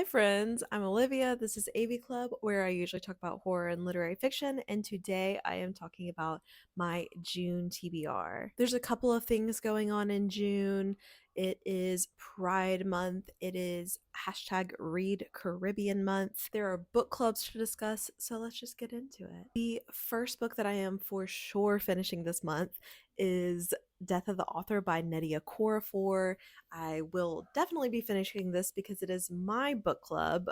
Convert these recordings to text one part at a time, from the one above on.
Hi, friends. I'm Olivia. This is AV Club, where I usually talk about horror and literary fiction. And today I am talking about my June TBR. There's a couple of things going on in June. It is Pride Month. It is hashtag Read Caribbean Month. There are book clubs to discuss, so let's just get into it. The first book that I am for sure finishing this month is Death of the Author by Nnedi Okorafor. I will definitely be finishing this because it is my book club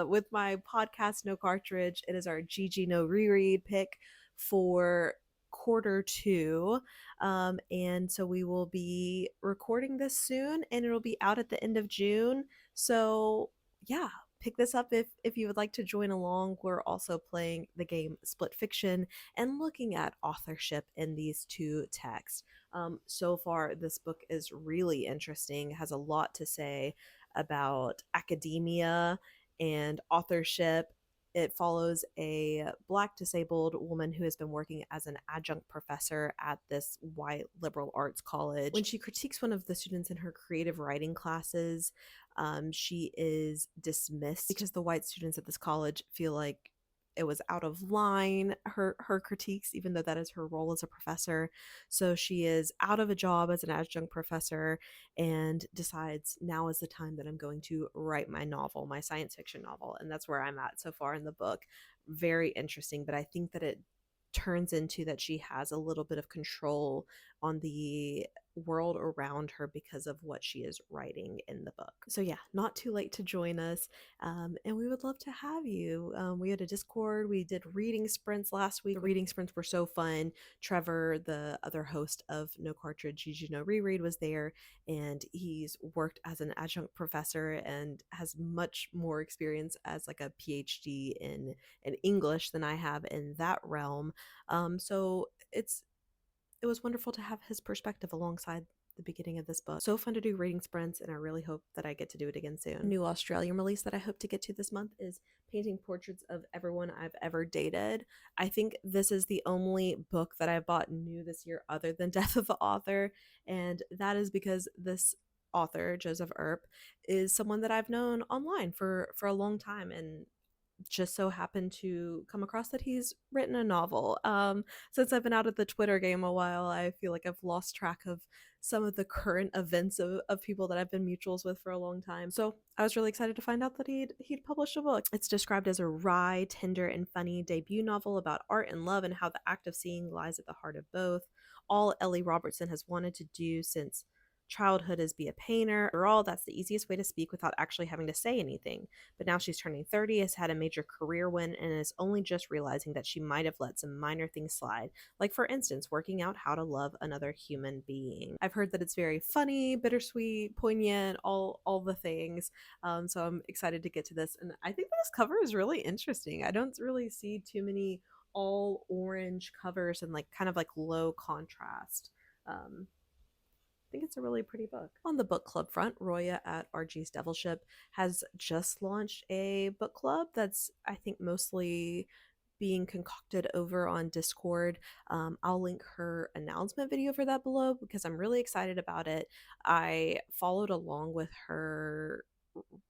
with my podcast, No Cartridge. It is our GGNoReread pick for quarter two. And so we will be recording this soon and it'll be out at the end of June. So, yeah. Pick this up if you would like to join along. We're also playing the game Split Fiction and looking at authorship in these two texts. So far, this book is really interesting, has a lot to say about academia and authorship. It follows a Black disabled woman who has been working as an adjunct professor at this white liberal arts college. When she critiques one of the students in her creative writing classes, she is dismissed because the white students at this college feel like it was out of line, her critiques, even though that is her role as a professor. So she is out of a job as an adjunct professor and decides now is the time that I'm going to write my novel, my science fiction novel. And that's where I'm at so far in the book. Very interesting, but I think that it turns into that she has a little bit of control on the world around her because of what she is writing in the book. So yeah, not too late to join us, and we would love to have you. We had a Discord. We did reading sprints last week. The reading sprints were so fun. Trevor, the other host of No Cartridge GGNoReread, was there, and he's worked as an adjunct professor and has much more experience as like a PhD in English than I have in that realm. So it was wonderful to have his perspective alongside the beginning of this book. So fun to do reading sprints, and I really hope that I get to do it again soon. A new Australian release that I hope to get to this month is Painting Portraits of Everyone I've Ever Dated. I think this is the only book that I bought new this year other than Death of the Author, and that is because this author, Joseph Earp, is someone that I've known online for a long time, and just so happened to come across that he's written a novel. Since I've been out of the Twitter game a while, I feel like I've lost track of some of the current events of people that I've been mutuals with for a long time. So I was really excited to find out that he'd published a book. It's described as a wry, tender, and funny debut novel about art and love and how the act of seeing lies at the heart of both. All Ellie Robertson has wanted to do since childhood is be a painter. Or all that's the easiest way to speak without actually having to say anything. But now she's turning 30, has had a major career win, and is only just realizing that she might have let some minor things slide. Like, for instance, working out how to love another human being. I've heard that it's very funny, bittersweet, poignant, all the things. So I'm excited to get to this. And I think this cover is really interesting. I don't really see too many all orange covers and like kind of like low contrast. I think it's a really pretty book. On the book club front, Roya at RG's Devilship has just launched a book club that's, I think, mostly being concocted over on Discord. I'll link her announcement video for that below because I'm really excited about it. I followed along with her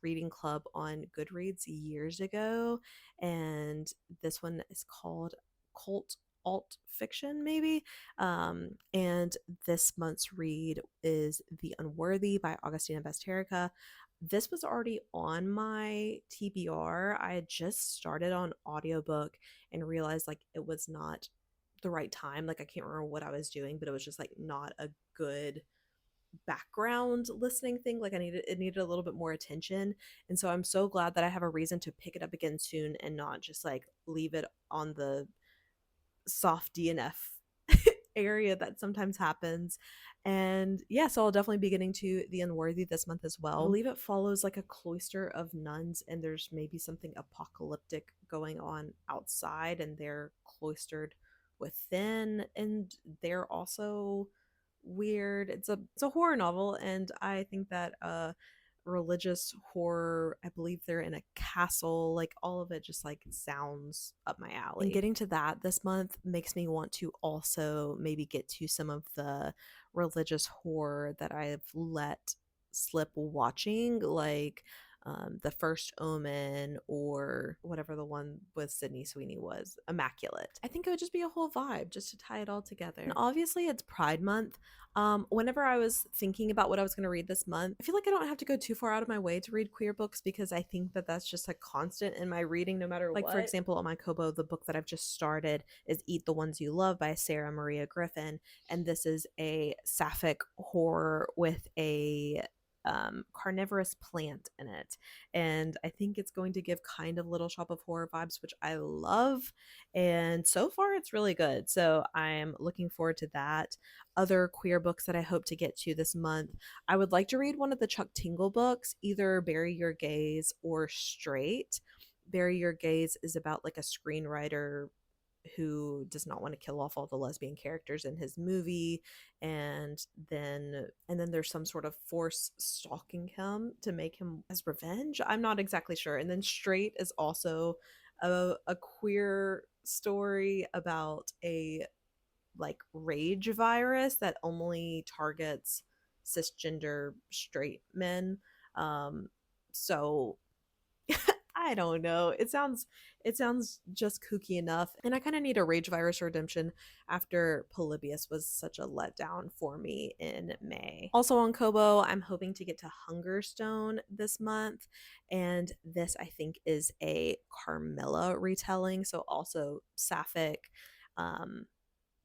reading club on Goodreads years ago, and this one is called Cult Alt Fiction, maybe. And this month's read is The Unworthy by Agustina Bazterrica. This was already on my TBR. I had just started on audiobook and realized like it was not the right time. Like I can't remember what I was doing, but it was just like not a good background listening thing. Like it needed a little bit more attention. And so I'm so glad that I have a reason to pick it up again soon and not just like leave it on the soft DNF area that sometimes happens. And yeah, so I'll definitely be getting to The Unworthy this month as well. I believe it follows like a cloister of nuns, and there's maybe something apocalyptic going on outside, and they're cloistered within, and they're also weird. It's a horror novel, and I think that religious horror, I believe they're in a castle, like all of it just like sounds up my alley. And getting to that this month makes me want to also maybe get to some of the religious horror that I've let slip watching, like The First Omen, or whatever the one with Sydney Sweeney was, Immaculate. I think it would just be a whole vibe just to tie it all together. And obviously it's Pride Month. Whenever I was thinking about what I was going to read this month, I feel like I don't have to go too far out of my way to read queer books, because I think that that's just a constant in my reading no matter what. Like, for example, on my Kobo, the book that I've just started is Eat the Ones You Love by Sarah Maria Griffin, and this is a sapphic horror with a carnivorous plant in it, and I think it's going to give kind of Little Shop of Horror vibes, which I love, and so far it's really good, so I'm looking forward to that. Other queer books that I hope to get to this month, I would like to read one of the Chuck Tingle books, either Bury Your Gaze or Straight. Bury Your Gaze is about like a screenwriter who does not want to kill off all the lesbian characters in his movie, and then there's some sort of force stalking him to make him as revenge. I'm not exactly sure. And then Straight is also a queer story about a like rage virus that only targets cisgender straight men. So I don't know. It sounds just kooky enough. And I kind of need a Rage Virus redemption after Polybius was such a letdown for me in May. Also on Kobo, I'm hoping to get to Hungerstone this month. And this, I think, is a Carmilla retelling. So also sapphic.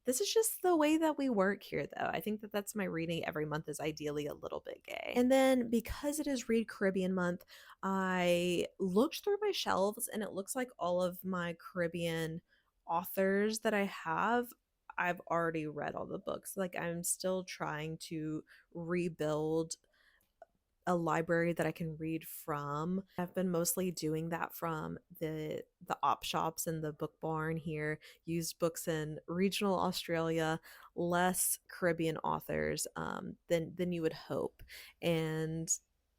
This is just the way that we work here, though. I think that that's my reading every month is ideally a little bit gay. And then because it is Read Caribbean month, I looked through my shelves and it looks like all of my Caribbean authors that I have, I've already read all the books. Like, I'm still trying to rebuild a library that I can read from. I've been mostly doing that from the op shops and the book barn here, used books in regional Australia, less Caribbean authors than you would hope. And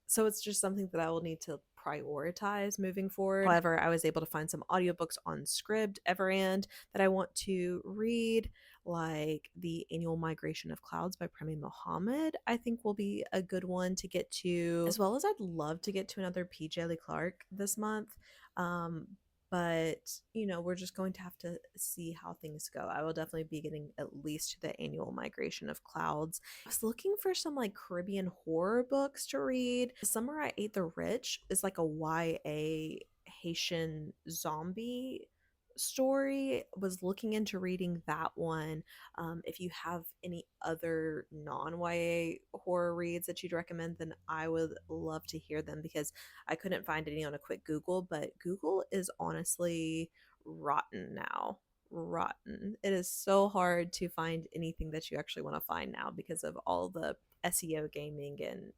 so it's just something that I will need to prioritize moving forward. However, I was able to find some audiobooks on Scribd Everand that I want to read, like The Annual Migration of Clouds by Premee Mohamed, I think will be a good one to get to, as well as I'd love to get to another Djèlí Clark this month. But we're just going to have to see how things go. I will definitely be getting at least to the Annual Migration of Clouds. I was looking for some like Caribbean horror books to read. Summer I Ate the Rich is like a YA Haitian zombie story. Was looking into reading that one. If you have any other non-YA horror reads that you'd recommend, then I would love to hear them, because I couldn't find any on a quick Google, but Google is honestly rotten now. Rotten. It is so hard to find anything that you actually want to find now because of all the SEO gaming and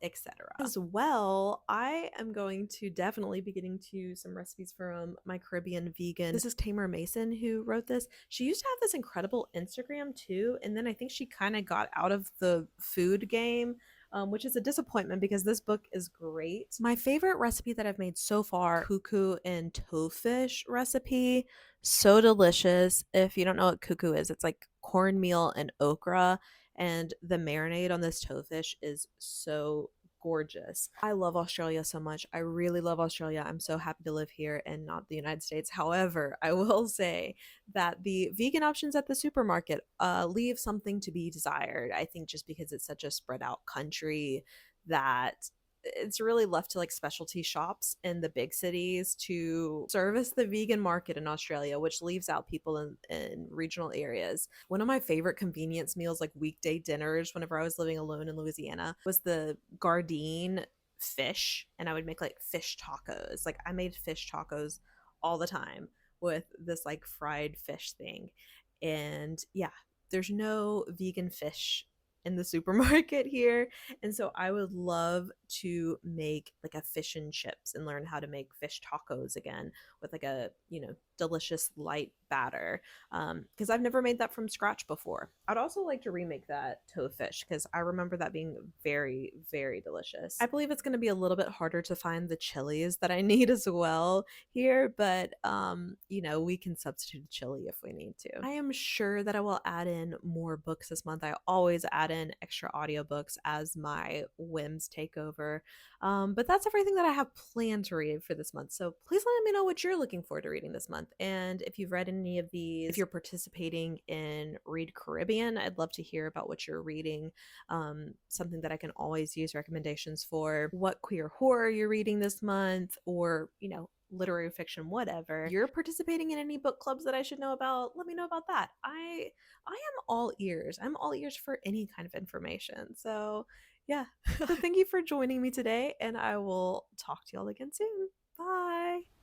etc. As well, I am going to definitely be getting to some recipes from my Caribbean vegan. This is Taymer Mason who wrote this. She used to have this incredible Instagram too, and then I think she kind of got out of the food game, which is a disappointment because this book is great. My favorite recipe that I've made so far, cuckoo and toefish recipe. So delicious. If you don't know what cuckoo is, it's like cornmeal and okra, and the marinade on this toefish is so gorgeous. I love Australia so much. I really love Australia. I'm so happy to live here and not the United States. However, I will say that the vegan options at the supermarket leave something to be desired. I think just because it's such a spread out country that it's really left to like specialty shops in the big cities to service the vegan market in Australia, which leaves out people in regional areas. One of my favorite convenience meals, like weekday dinners, whenever I was living alone in Louisiana, was the Gardein fish, and I would make like fish tacos. Like, I made fish tacos all the time with this like fried fish thing. And yeah, there's no vegan fish in the supermarket here, and so I would love to make like a fish and chips and learn how to make fish tacos again with like a delicious light batter, because I've never made that from scratch before. I'd also like to remake that toefish because I remember that being very, very delicious. I believe it's going to be a little bit harder to find the chilies that I need as well here, but we can substitute chili if we need to. I am sure that I will add in more books this month. I always add add in extra audiobooks as my whims take over. But that's everything that I have planned to read for this month. So please let me know what you're looking forward to reading this month. And if you've read any of these, if you're participating in Read Caribbean, I'd love to hear about what you're reading. Something that I can always use recommendations for. What queer horror you're reading this month, or, literary fiction, whatever. If you're participating in any book clubs that I should know about, let me know about that. I am all ears. I'm all ears for any kind of information. So yeah. So thank you for joining me today, and I will talk to y'all again soon. Bye.